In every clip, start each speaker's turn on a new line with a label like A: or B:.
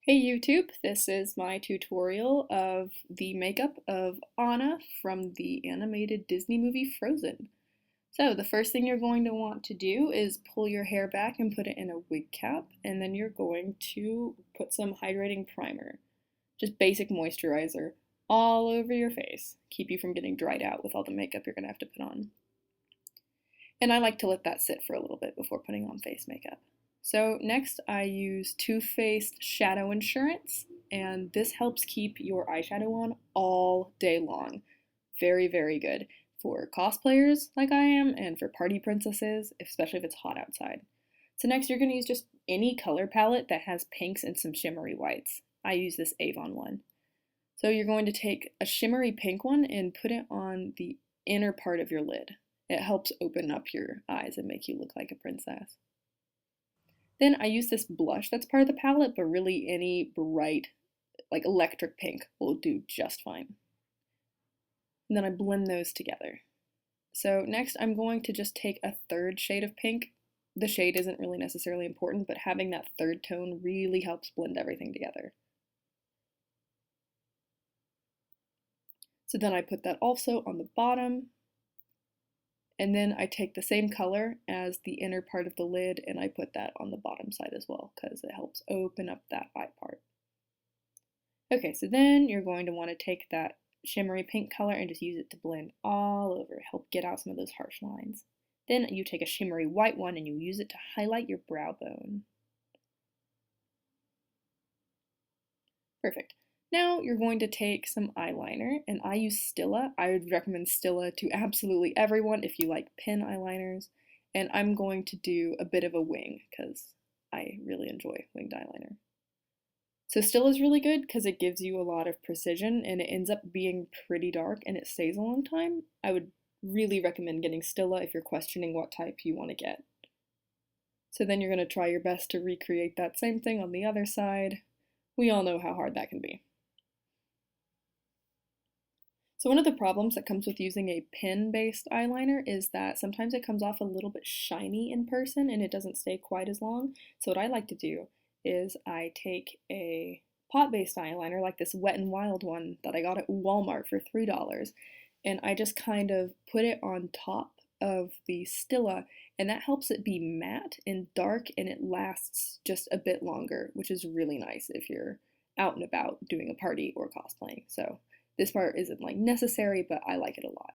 A: Hey YouTube, this is my tutorial of the makeup of Anna from the animated Disney movie Frozen. So the first thing you're going to want to do is pull your hair back and put it in a wig cap, and then you're going to put some hydrating primer, just basic moisturizer, all over your face. Keep you from getting dried out with all the makeup you're going to have to put on. And I like to let that sit for a little bit before putting on face makeup. So next I use Too Faced Shadow Insurance, and this helps keep your eyeshadow on all day long. Very, very good for cosplayers like I am and for party princesses, especially if it's hot outside. So next you're going to use just any color palette that has pinks and some shimmery whites. I use this Avon one. So you're going to take a shimmery pink one and put it on the inner part of your lid. It helps open up your eyes and make you look like a princess. Then I use this blush that's part of the palette, but really any bright, like electric pink will do just fine. And then I blend those together. So next I'm going to just take a third shade of pink. The shade isn't really necessarily important, but having that third tone really helps blend everything together. So then I put that also on the bottom. And then I take the same color as the inner part of the lid and I put that on the bottom side as well because it helps open up that eye part. Okay, so then you're going to want to take that shimmery pink color and just use it to blend all over, help get out some of those harsh lines. Then you take a shimmery white one and you use it to highlight your brow bone. Perfect. Now you're going to take some eyeliner, and I use Stila. I would recommend Stila to absolutely everyone if you like pen eyeliners. And I'm going to do a bit of a wing because I really enjoy winged eyeliner. So Stila is really good because it gives you a lot of precision and it ends up being pretty dark and it stays a long time. I would really recommend getting Stila if you're questioning what type you want to get. So then you're going to try your best to recreate that same thing on the other side. We all know how hard that can be. So one of the problems that comes with using a pen-based eyeliner is that sometimes it comes off a little bit shiny in person and it doesn't stay quite as long. So what I like to do is I take a pot-based eyeliner like this Wet n Wild one that I got at Walmart for $3, and I just kind of put it on top of the Stila, and that helps it be matte and dark and it lasts just a bit longer, which is really nice if you're out and about doing a party or cosplaying. So this part isn't like necessary, but I like it a lot.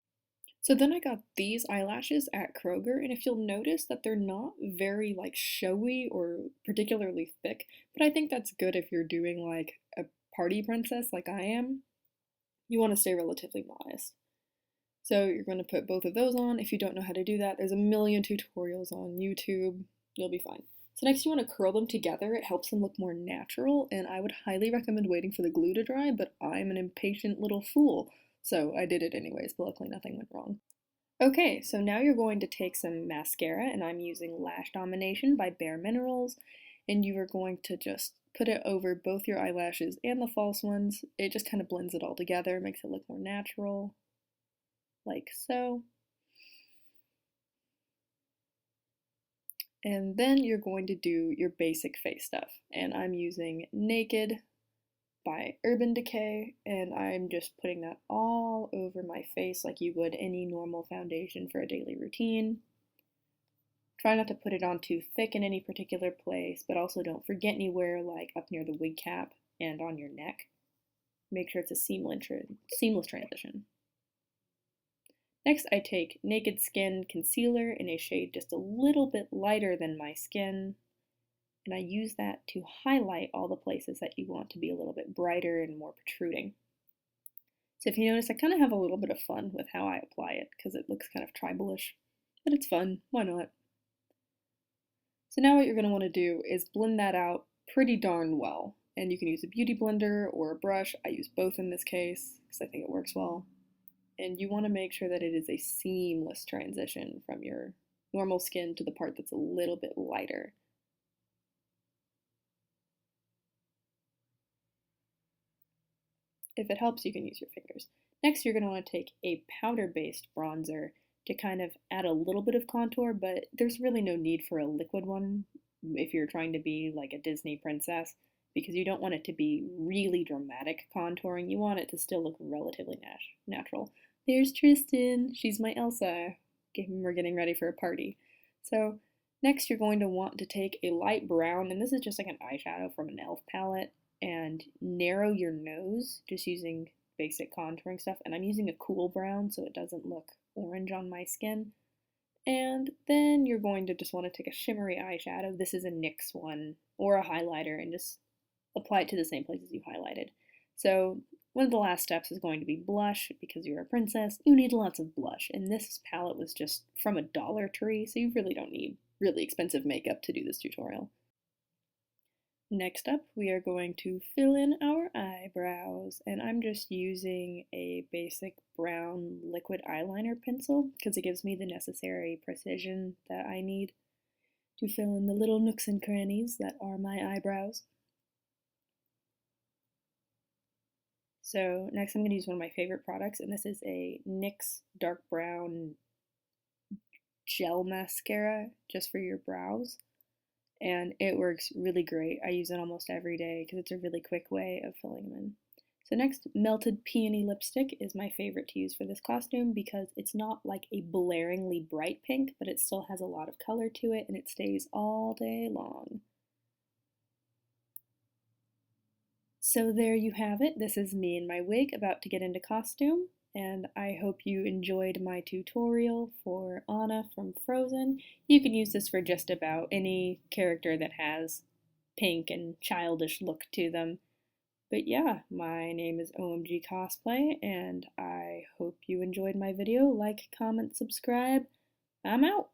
A: So then I got these eyelashes at Kroger, and if you'll notice that they're not very like showy or particularly thick, but I think that's good if you're doing like a party princess like I am. You want to stay relatively modest. So you're going to put both of those on. If you don't know how to do that, there's a million tutorials on YouTube. You'll be fine. So next you want to curl them together. It helps them look more natural, and I would highly recommend waiting for the glue to dry, but I'm an impatient little fool, so I did it anyways, but luckily nothing went wrong. Okay, so now you're going to take some mascara, and I'm using Lash Domination by Bare Minerals, and you are going to just put it over both your eyelashes and the false ones. It just kind of blends it all together, makes it look more natural, like so. And then you're going to do your basic face stuff. And I'm using Naked by Urban Decay, and I'm just putting that all over my face like you would any normal foundation for a daily routine. Try not to put it on too thick in any particular place, but also don't forget anywhere like up near the wig cap and on your neck. Make sure it's a seamless transition. Next, I take Naked Skin Concealer in a shade just a little bit lighter than my skin, and I use that to highlight all the places that you want to be a little bit brighter and more protruding. So if you notice, I kind of have a little bit of fun with how I apply it because it looks kind of tribalish, but it's fun. Why not? So now what you're going to want to do is blend that out pretty darn well, and you can use a beauty blender or a brush. I use both in this case because I think it works well. And you want to make sure that it is a seamless transition from your normal skin to the part that's a little bit lighter. If it helps, you can use your fingers. Next, you're going to want to take a powder-based bronzer to kind of add a little bit of contour, but there's really no need for a liquid one if you're trying to be like a Disney princess, because you don't want it to be really dramatic contouring. You want it to still look relatively natural. There's Tristan. She's my Elsa. We're getting ready for a party. So next you're going to want to take a light brown, and this is just like an eyeshadow from an e.l.f. palette, and narrow your nose just using basic contouring stuff. And I'm using a cool brown so it doesn't look orange on my skin. And then you're going to just want to take a shimmery eyeshadow. This is a NYX one, or a highlighter, and just apply it to the same places you highlighted. So one of the last steps is going to be blush. Because you're a princess, you need lots of blush. And this palette was just from a Dollar Tree, so you really don't need really expensive makeup to do this tutorial. Next up, we are going to fill in our eyebrows, and I'm just using a basic brown liquid eyeliner pencil because it gives me the necessary precision that I need to fill in the little nooks and crannies that are my eyebrows. So next I'm going to use one of my favorite products, and this is a NYX dark brown gel mascara just for your brows. And it works really great. I use it almost every day because it's a really quick way of filling them in. So next, Melted Peony lipstick is my favorite to use for this costume because it's not like a blaringly bright pink, but it still has a lot of color to it and it stays all day long. So there you have it. This is me in my wig about to get into costume. And I hope you enjoyed my tutorial for Anna from Frozen. You can use this for just about any character that has pink and childish look to them. But yeah, my name is OMG Cosplay, and I hope you enjoyed my video. Like, comment, subscribe. I'm out!